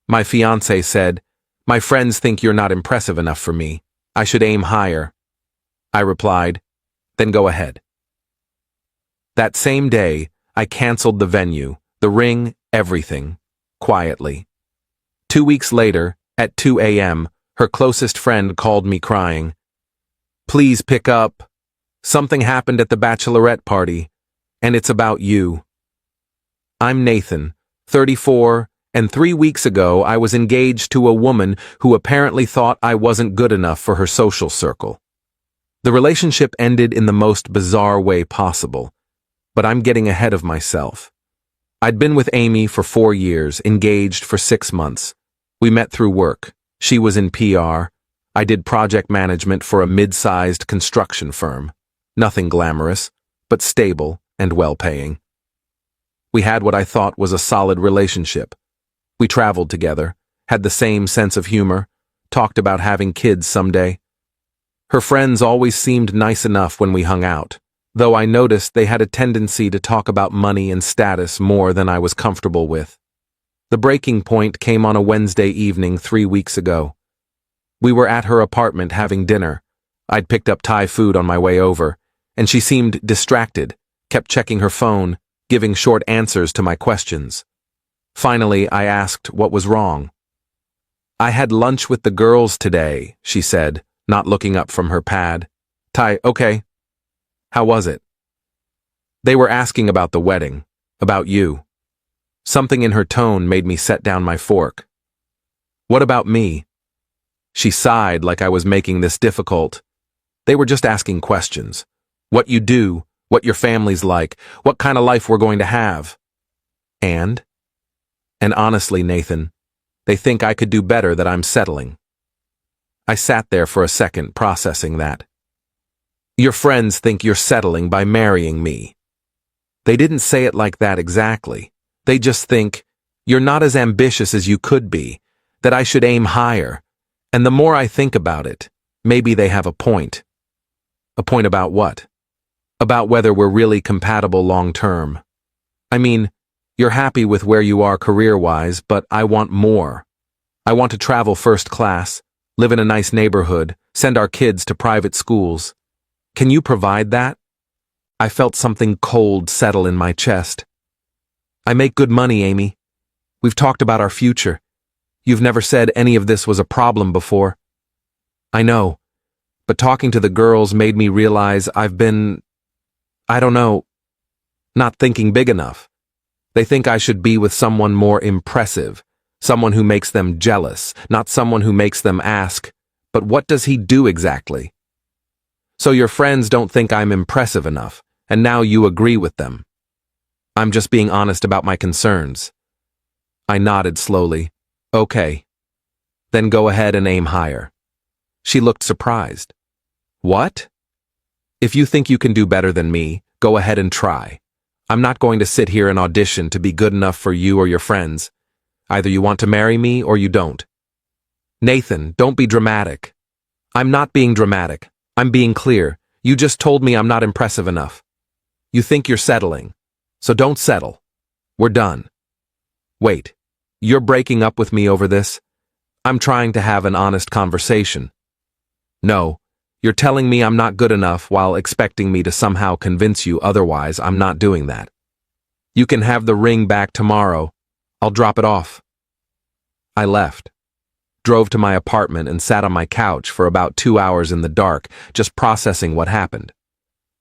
My fiancé said, "My friends think you're not impressive enough for me. I should aim higher." I replied, "Then go ahead." That same day, I canceled the venue, the ring, everything, quietly. 2 weeks later, at 2 a.m., her closest friend called me crying. "Please pick up. Something happened at the bachelorette party, and it's about you." I'm Nathan, 34, and 3 weeks ago I was engaged to a woman who apparently thought I wasn't good enough for her social circle. The relationship ended in the most bizarre way possible, but I'm getting ahead of myself. I'd been with Amy for 4 years, engaged for 6 months. We met through work. She was in PR. I did project management for a mid-sized construction firm. Nothing glamorous, but stable and well-paying. We had what I thought was a solid relationship. We traveled together, had the same sense of humor, talked about having kids someday. Her friends always seemed nice enough when we hung out, though I noticed they had a tendency to talk about money and status more than I was comfortable with. The breaking point came on a Wednesday evening 3 weeks ago. We were at her apartment having dinner. I'd picked up Thai food on my way over, and she seemed distracted, kept checking her phone, giving short answers to my questions. Finally, I asked what was wrong. "I had lunch with the girls today," she said, not looking up from her pad. "Thai, okay. How was it?" "They were asking about the wedding, about you." Something in her tone made me set down my fork. "What about me?" She sighed like I was making this difficult. "They were just asking questions. What you do, what your family's like, what kind of life we're going to have." And honestly, Nathan, they think I could do better, that I'm settling. I sat there for a second, processing that. "Your friends think you're settling by marrying me." They didn't say it like that exactly. They just think, "You're not as ambitious as you could be, that I should aim higher." And the more I think about it, maybe they have a point. A point about what? About whether we're really compatible long-term. I mean, you're happy with where you are career-wise, but I want more. I want to travel first class, live in a nice neighborhood, send our kids to private schools. Can you provide that? I felt something cold settle in my chest. "I make good money, Amy. We've talked about our future. You've never said any of this was a problem before." "I know, but talking to the girls made me realize I've been, I don't know, not thinking big enough. They think I should be with someone more impressive, someone who makes them jealous, not someone who makes them ask, 'But what does he do exactly?' So your friends don't think I'm impressive enough, and now you agree with them." "I'm just being honest about my concerns." I nodded slowly. "Okay. Then go ahead and aim higher." She looked surprised. "What?" "If you think you can do better than me, go ahead and try. I'm not going to sit here and audition to be good enough for you or your friends. Either you want to marry me or you don't." "Nathan, don't be dramatic." "I'm not being dramatic. I'm being clear. You just told me I'm not impressive enough. You think you're settling. So don't settle. We're done." "Wait, you're breaking up with me over this?" "I'm trying to have an honest conversation." "No, you're telling me I'm not good enough while expecting me to somehow convince you otherwise. I'm not doing that. You can have the ring back tomorrow. I'll drop it off." I left, drove to my apartment and sat on my couch for about 2 hours in the dark, just processing what happened.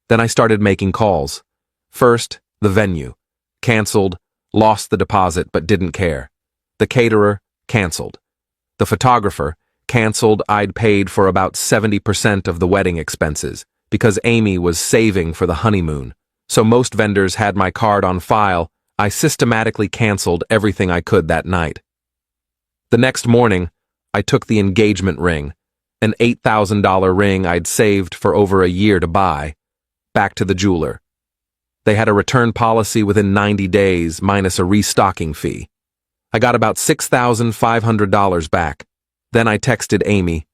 Then I started making calls. First, the venue. Canceled, lost the deposit but didn't care. The caterer, canceled. The photographer, canceled. I'd paid for about 70% of the wedding expenses because Amy was saving for the honeymoon. So most vendors had my card on file. I systematically canceled everything I could that night. The next morning, I took the engagement ring, an $8,000 ring I'd saved for over a year to buy, back to the jeweler. They had a return policy within 90 days minus a restocking fee. I got about $6,500 back. Then I texted Amy,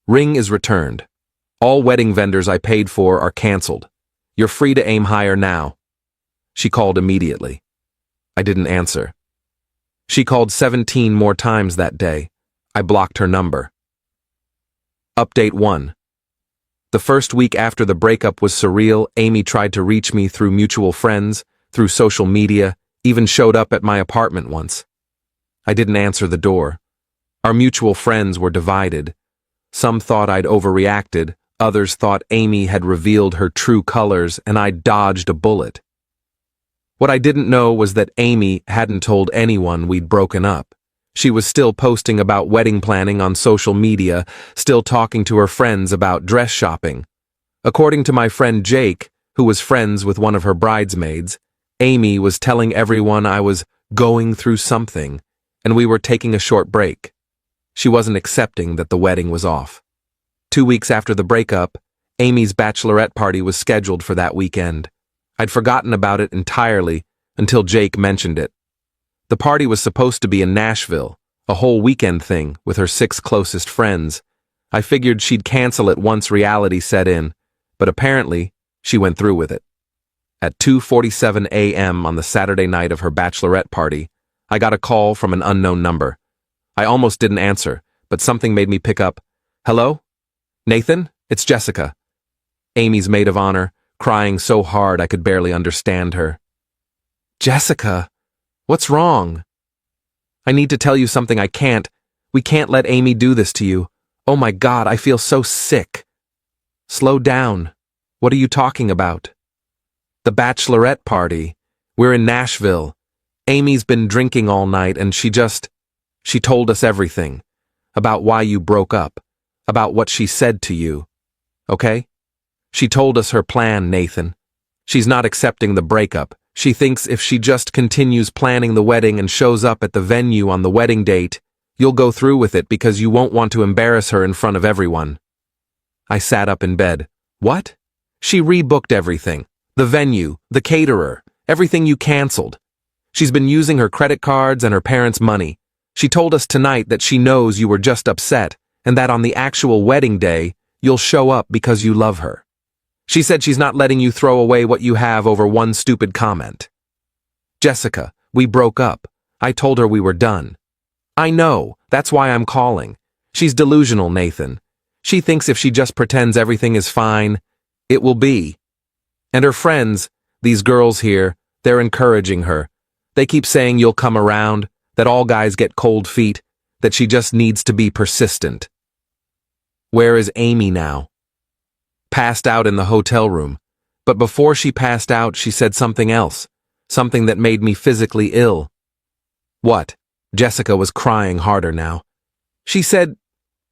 "Ring is returned. All wedding vendors I paid for are canceled. You're free to aim higher now." She called immediately. I didn't answer. She called 17 more times that day. I blocked her number. Update 1. The first week after the breakup was surreal. Amy tried to reach me through mutual friends, through social media, even showed up at my apartment once. I didn't answer the door. Our mutual friends were divided. Some thought I'd overreacted, others thought Amy had revealed her true colors and I'd dodged a bullet. What I didn't know was that Amy hadn't told anyone we'd broken up. She was still posting about wedding planning on social media, still talking to her friends about dress shopping. According to my friend Jake, who was friends with one of her bridesmaids, Amy was telling everyone I was going through something, and we were taking a short break. She wasn't accepting that the wedding was off. 2 weeks after the breakup, Amy's bachelorette party was scheduled for that weekend. I'd forgotten about it entirely until Jake mentioned it. The party was supposed to be in Nashville, a whole weekend thing with her 6 closest friends. I figured she'd cancel it once reality set in, but apparently she went through with it. At 2:47 a.m. on the Saturday night of her bachelorette party, I got a call from an unknown number. I almost didn't answer, but something made me pick up. Hello? Nathan? It's Jessica. Amy's maid of honor, crying so hard I could barely understand her. Jessica, what's wrong? I need to tell you something I can't. We can't let Amy do this to you. Oh my God, I feel so sick. Slow down. What are you talking about? The bachelorette party. We're in Nashville. Amy's been drinking all night and she told us everything. About why you broke up. About what she said to you. Okay? She told us her plan, Nathan. She's not accepting the breakup. She thinks if she just continues planning the wedding and shows up at the venue on the wedding date, you'll go through with it because you won't want to embarrass her in front of everyone. I sat up in bed. What? She rebooked everything. The venue, the caterer, everything you canceled. She's been using her credit cards and her parents' money. She told us tonight that she knows you were just upset and that on the actual wedding day, you'll show up because you love her. She said she's not letting you throw away what you have over one stupid comment. Jessica, we broke up. I told her we were done. I know, that's why I'm calling. She's delusional, Nathan. She thinks if she just pretends everything is fine, it will be. And her friends, these girls here, they're encouraging her. They keep saying you'll come around, that all guys get cold feet, that she just needs to be persistent. Where is Amy now? Passed out in the hotel room. But before she passed out, she said something else. Something that made me physically ill. What? Jessica was crying harder now. She said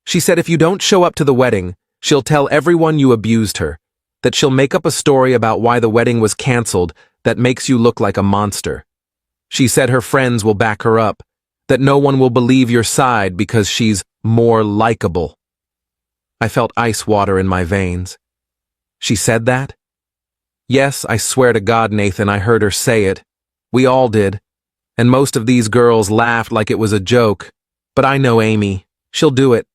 if you don't show up to the wedding, she'll tell everyone you abused her. That she'll make up a story about why the wedding was canceled that makes you look like a monster. She said her friends will back her up. That no one will believe your side because she's more likable. I felt ice water in my veins. She said that? Yes, I swear to God, Nathan, I heard her say it. We all did. And most of these girls laughed like it was a joke. But I know Amy. She'll do it.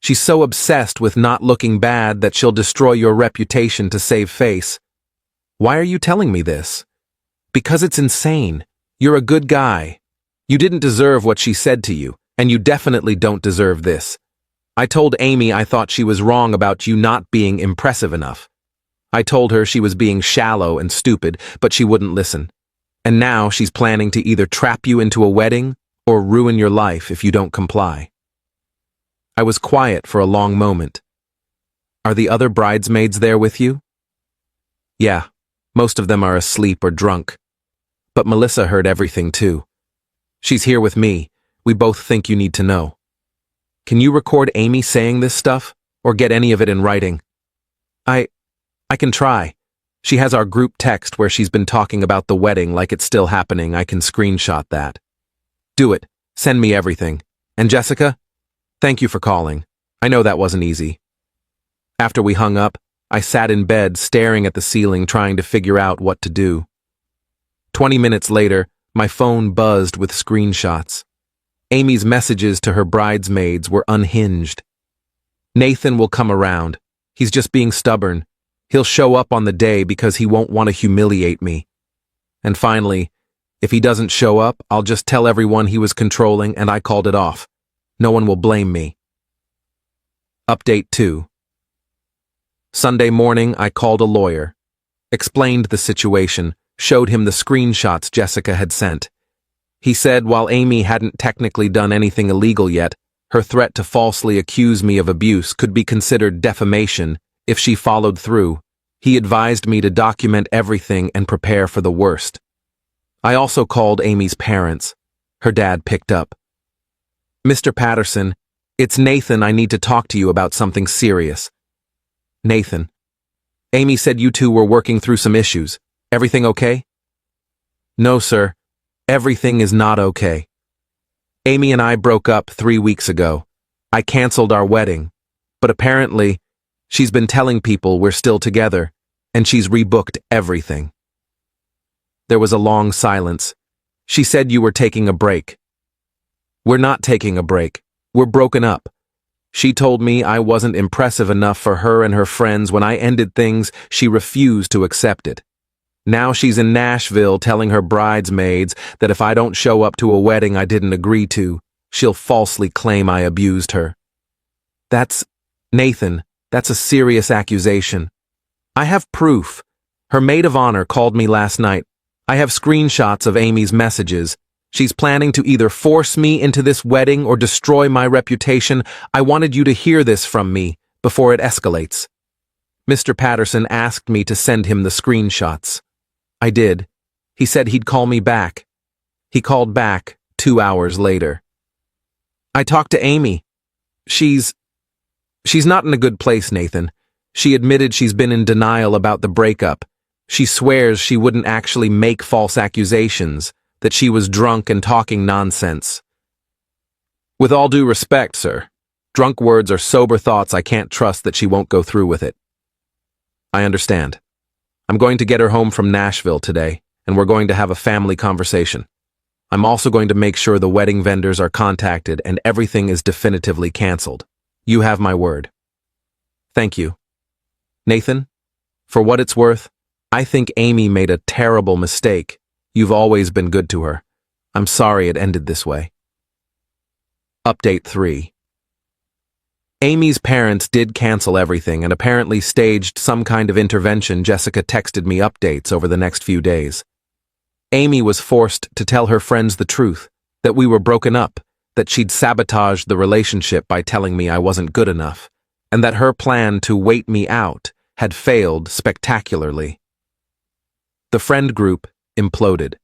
She's so obsessed with not looking bad that she'll destroy your reputation to save face. Why are you telling me this? Because it's insane. You're a good guy. You didn't deserve what she said to you, and you definitely don't deserve this. I told Amy I thought she was wrong about you not being impressive enough. I told her she was being shallow and stupid, but she wouldn't listen. And now she's planning to either trap you into a wedding or ruin your life if you don't comply. I was quiet for a long moment. Are the other bridesmaids there with you? Yeah, most of them are asleep or drunk. But Melissa heard everything too. She's here with me. We both think you need to know. Can you record Amy saying this stuff, or get any of it in writing? I can try. She has our group text where she's been talking about the wedding like it's still happening. I can screenshot that. Do it. Send me everything. And Jessica, thank you for calling. I know that wasn't easy. After we hung up, I sat in bed staring at the ceiling trying to figure out what to do. 20 minutes later, my phone buzzed with screenshots. Amy's messages to her bridesmaids were unhinged. Nathan will come around. He's just being stubborn. He'll show up on the day because he won't want to humiliate me. And finally, If he doesn't show up, I'll just tell everyone he was controlling and I called it off. No one will blame me. Update 2. Sunday morning, I called a lawyer, explained the situation, showed him the screenshots Jessica had sent. He said while Amy hadn't technically done anything illegal yet, her threat to falsely accuse me of abuse could be considered defamation if she followed through. He advised me to document everything and prepare for the worst. I also called Amy's parents. Her dad picked up. "Mr. Patterson, it's Nathan. I need to talk to you about something serious." "Nathan. Amy said you two were working through some issues. Everything okay?" "No, sir. Everything is not okay. Amy and I broke up 3 weeks ago. I canceled our wedding, but apparently, she's been telling people we're still together, and she's rebooked everything." There was a long silence. "She said you were taking a break." "We're not taking a break. We're broken up. She told me I wasn't impressive enough for her and her friends. When I ended things, she refused to accept it. Now she's in Nashville telling her bridesmaids that if I don't show up to a wedding I didn't agree to, she'll falsely claim I abused her." Nathan, that's a serious accusation. I have proof. Her maid of honor called me last night. I have screenshots of Amy's messages. She's planning to either force me into this wedding or destroy my reputation. I wanted you to hear this from me before it escalates. Mr. Patterson asked me to send him the screenshots. I did. He said he'd call me back. He called back 2 hours later. I talked to Amy. She's not in a good place, Nathan. She admitted she's been in denial about the breakup. She swears she wouldn't actually make false accusations, that she was drunk and talking nonsense. With all due respect, sir, drunk words are sober thoughts. I can't trust that she won't go through with it. I understand. I'm going to get her home from Nashville today, and we're going to have a family conversation. I'm also going to make sure the wedding vendors are contacted and everything is definitively canceled. You have my word. Thank you. Nathan, for what it's worth, I think Amy made a terrible mistake. You've always been good to her. I'm sorry it ended this way. Update 3. Amy's parents did cancel everything and apparently staged some kind of intervention. Jessica texted me updates over the next few days. Amy was forced to tell her friends the truth, that we were broken up, that she'd sabotaged the relationship by telling me I wasn't good enough, and that her plan to wait me out had failed spectacularly. The friend group imploded.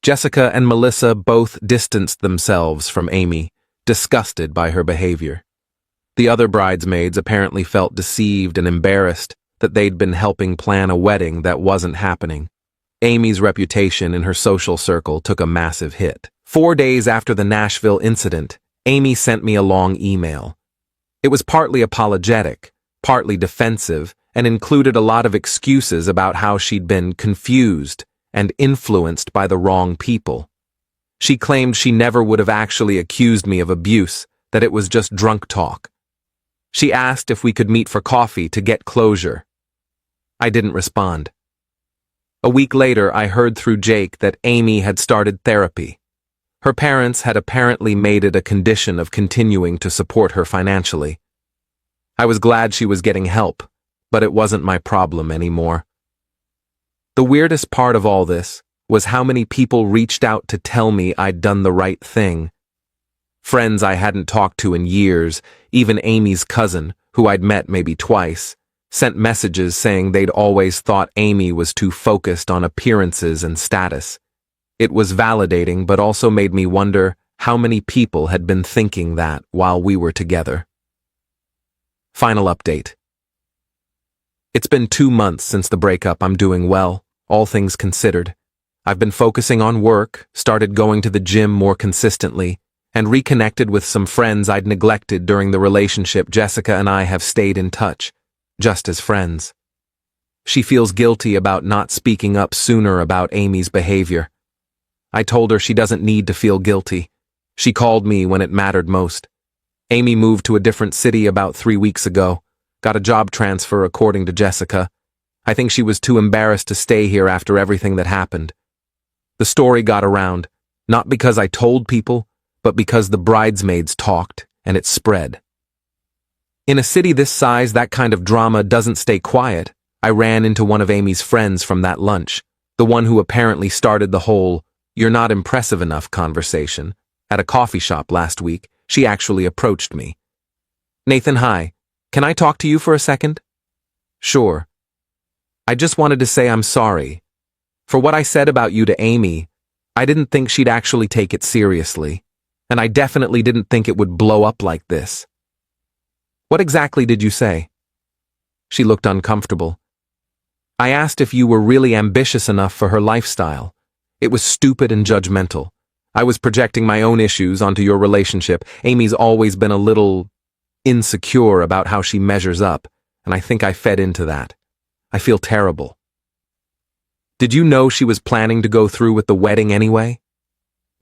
Jessica and Melissa both distanced themselves from Amy, disgusted by her behavior. The other bridesmaids apparently felt deceived and embarrassed that they'd been helping plan a wedding that wasn't happening. Amy's reputation in her social circle took a massive hit. 4 days after the Nashville incident, Amy sent me a long email. It was partly apologetic, partly defensive, and included a lot of excuses about how she'd been confused and influenced by the wrong people. She claimed she never would have actually accused me of abuse, that it was just drunk talk. She asked if we could meet for coffee to get closure. I didn't respond. A week later, I heard through Jake that Amy had started therapy. Her parents had apparently made it a condition of continuing to support her financially. I was glad she was getting help, but it wasn't my problem anymore. The weirdest part of all this was how many people reached out to tell me I'd done the right thing. Friends I hadn't talked to in years, even Amy's cousin, who I'd met maybe twice, sent messages saying they'd always thought Amy was too focused on appearances and status. It was validating, but also made me wonder how many people had been thinking that while we were together. Final update. It's been 2 months since the breakup. I'm doing well, all things considered. I've been focusing on work, started going to the gym more consistently, and reconnected with some friends I'd neglected during the relationship. Jessica and I have stayed in touch, just as friends. She feels guilty about not speaking up sooner about Amy's behavior. I told her she doesn't need to feel guilty. She called me when it mattered most. Amy moved to a different city about 3 weeks ago, got a job transfer according to Jessica. I think she was too embarrassed to stay here after everything that happened. The story got around, not because I told people, but because the bridesmaids talked, and it spread. In a city this size, that kind of drama doesn't stay quiet. I ran into one of Amy's friends from that lunch, the one who apparently started the whole "you're not impressive enough" conversation. At a coffee shop last week, she actually approached me. "Nathan, hi. Can I talk to you for a second?" "Sure. I just wanted to say I'm sorry. For what I said about you to Amy, I didn't think she'd actually take it seriously, and I definitely didn't think it would blow up like this." "What exactly did you say?" She looked uncomfortable. "I asked if you were really ambitious enough for her lifestyle. It was stupid and judgmental. I was projecting my own issues onto your relationship. Amy's always been a little insecure about how she measures up, and I think I fed into that. I feel terrible." "Did you know she was planning to go through with the wedding anyway?"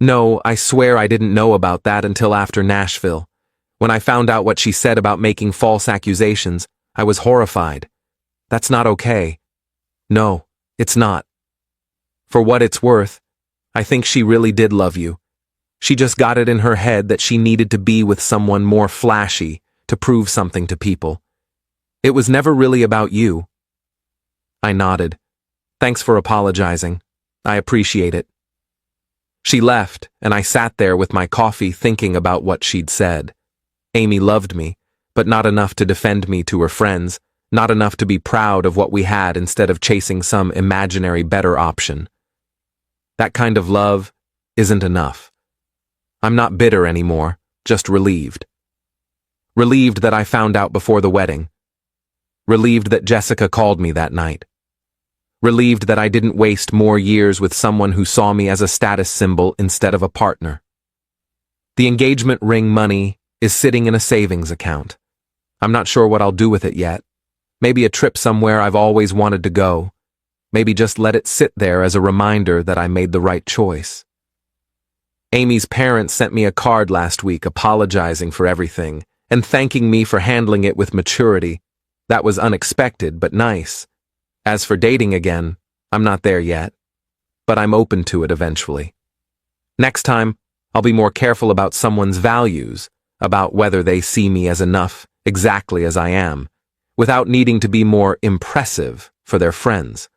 "No, I swear I didn't know about that until after Nashville. When I found out what she said about making false accusations, I was horrified. That's not okay. No, it's not. For what it's worth, I think she really did love you. She just got it in her head that she needed to be with someone more flashy to prove something to people. It was never really about you." I nodded. "Thanks for apologizing. I appreciate it." She left, and I sat there with my coffee thinking about what she'd said. Amy loved me, but not enough to defend me to her friends, not enough to be proud of what we had instead of chasing some imaginary better option. That kind of love isn't enough. I'm not bitter anymore, just relieved. Relieved that I found out before the wedding. Relieved that Jessica called me that night. Relieved that I didn't waste more years with someone who saw me as a status symbol instead of a partner. The engagement ring money is sitting in a savings account. I'm not sure what I'll do with it yet. Maybe a trip somewhere I've always wanted to go. Maybe just let it sit there as a reminder that I made the right choice. Amy's parents sent me a card last week apologizing for everything and thanking me for handling it with maturity. That was unexpected, but nice. As for dating again, I'm not there yet, but I'm open to it eventually. Next time, I'll be more careful about someone's values, about whether they see me as enough, exactly as I am, without needing to be more impressive for their friends.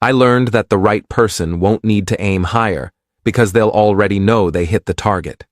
I learned that the right person won't need to aim higher because they'll already know they hit the target.